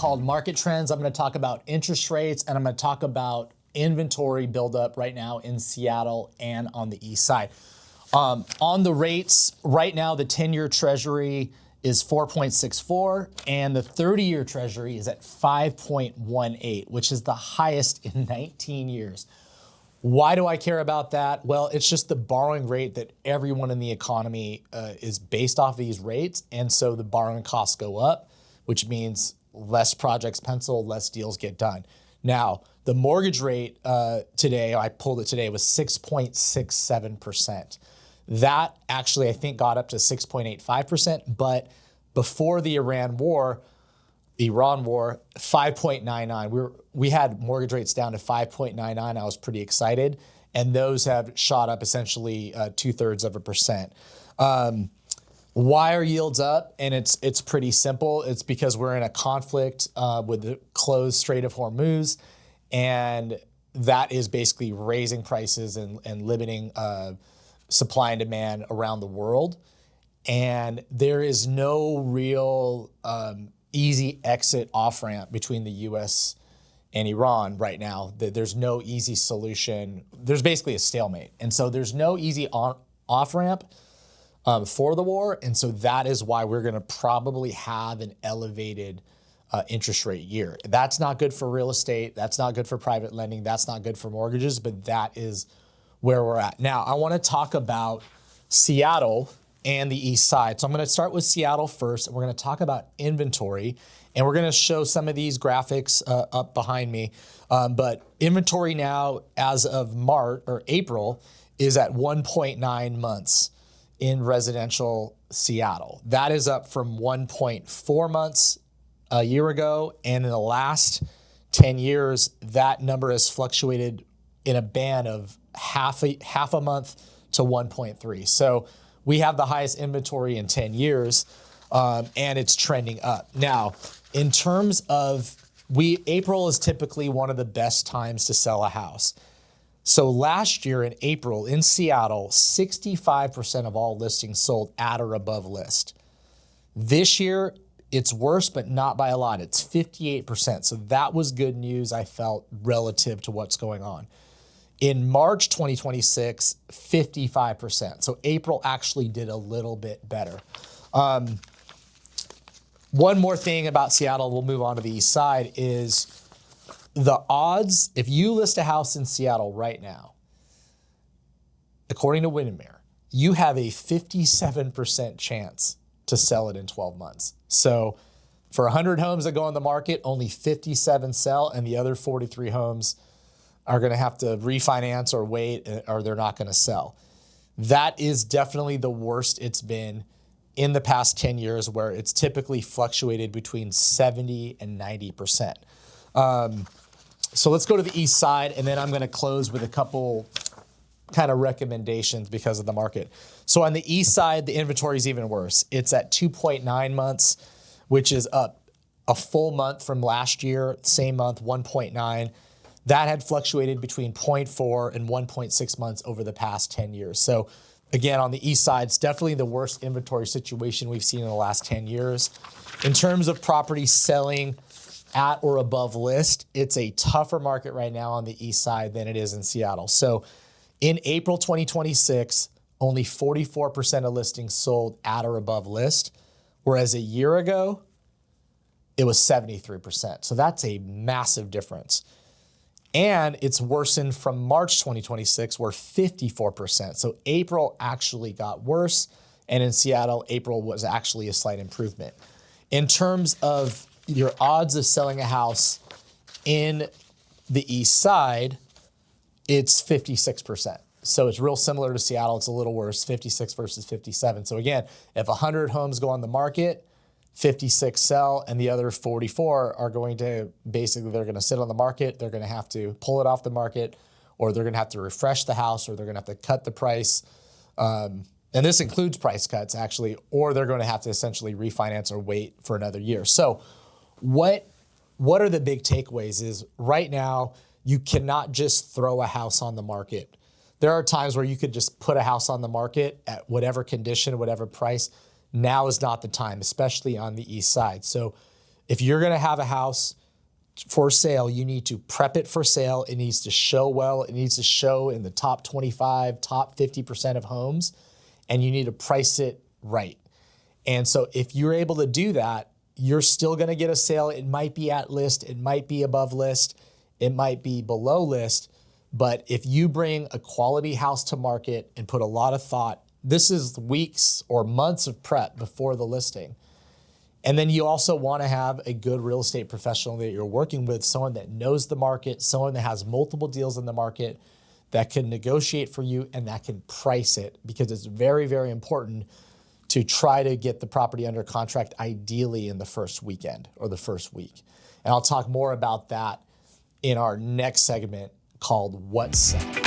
called Market Trends. I'm going to talk about interest rates, and I'm going to talk about inventory buildup right now in Seattle and on the east side. On the rates, right now the 10-year Treasury is 4.64 and the 30-year Treasury is at 5.18, which is the highest in 19 years. Why do I care about that? Well, it's just the borrowing rate that everyone in the economy is based off these rates, and so the borrowing costs go up, which means less projects pencil, less deals get done. Now, the mortgage rate today, I pulled it today, was 6.67%. That actually, I think, got up to 6.85%, but before the Iran war, 5.99. We had mortgage rates down to 5.99. I was pretty excited, and those have shot up essentially 0.2%. Why are yields up? And it's pretty simple. It's because we're in a conflict with the closed Strait of Hormuz, and that is basically raising prices and limiting supply and demand around the world. And there is no real easy exit off-ramp between the U.S. and Iran right now. There's no easy solution. There's basically a stalemate. And so there's no easy off-ramp for the war. And so that is why we're going to probably have an elevated interest rate year. That's not good for real estate. That's not good for private lending. That's not good for mortgages, but that is where we're at. Now, I want to talk about Seattle and the east side. So I'm going to start with Seattle first, and we're going to talk about inventory, and we're going to show some of these graphics up behind me. But inventory now, as of March or April, is at 1.9 months in residential Seattle. That is up from 1.4 months a year ago, and in the last 10 years, that number has fluctuated in a band of half a month to 1.3. So we have the highest inventory in 10 years, and it's trending up. Now, in terms of April is typically one of the best times to sell a house. So last year in April in Seattle, 65% of all listings sold at or above list. This year, it's worse, but not by a lot. It's 58%. So that was good news, I felt, relative to what's going on. In March 2026, 55%. So April actually did a little bit better. One more thing about Seattle, we'll move on to the east side, is the odds, if you list a house in Seattle right now, according to Windermere, you have a 57% chance to sell it in 12 months. So for 100 homes that go on the market, only 57 sell, and the other 43 homes are going to have to refinance or wait, or they're not going to sell. That is definitely the worst it's been in the past 10 years, where it's typically fluctuated between 70 and 90%. So let's go to the east side, and then I'm going to close with a couple kind of recommendations because of the market. So on the east side, the inventory is even worse. It's at 2.9 months, which is up a full month from last year, same month, 1.9. That had fluctuated between 0.4 and 1.6 months over the past 10 years. So again, on the east side, it's definitely the worst inventory situation we've seen in the last 10 years. In terms of properties selling at or above list, it's a tougher market right now on the east side than it is in Seattle. So in April 2026, only 44% of listings sold at or above list, whereas a year ago, it was 73%. So that's a massive difference. And it's worsened from March 2026, where 54%. So April actually got worse. And in Seattle, April was actually a slight improvement. In terms of your odds of selling a house in the east side, it's 56%. So it's real similar to Seattle. It's a little worse, 56 versus 57. So again, if 100 homes go on the market, 56 sell, and the other 44 are going to, basically, they're going to sit on the market. They're going to have to pull it off the market, or they're going to have to refresh the house, or they're going to have to cut the price. And this includes price cuts, actually, or they're going to have to essentially refinance or wait for another year. So what are the big takeaways is right now, you cannot just throw a house on the market. There are times where you could just put a house on the market at whatever condition, whatever price. Now is not the time, especially on the east side. So If you're going to have a house for sale, you need to prep it for sale. It needs to show well. It needs to show in the top 25, top 50% of homes, and you need to price it right. And so if you're able to do that, you're still going to get a sale. It might be at list. It might be above list. It might be below list. But if you bring a quality house to market and put a lot of thought, this is weeks or months of prep before the listing. And then you also want to have a good real estate professional that you're working with, someone that knows the market, someone that has multiple deals in the market, that can negotiate for you and that can price it, because it's very, very important to try to get the property under contract ideally in the first weekend or the first week. And I'll talk more about that in our next segment called What's Sell.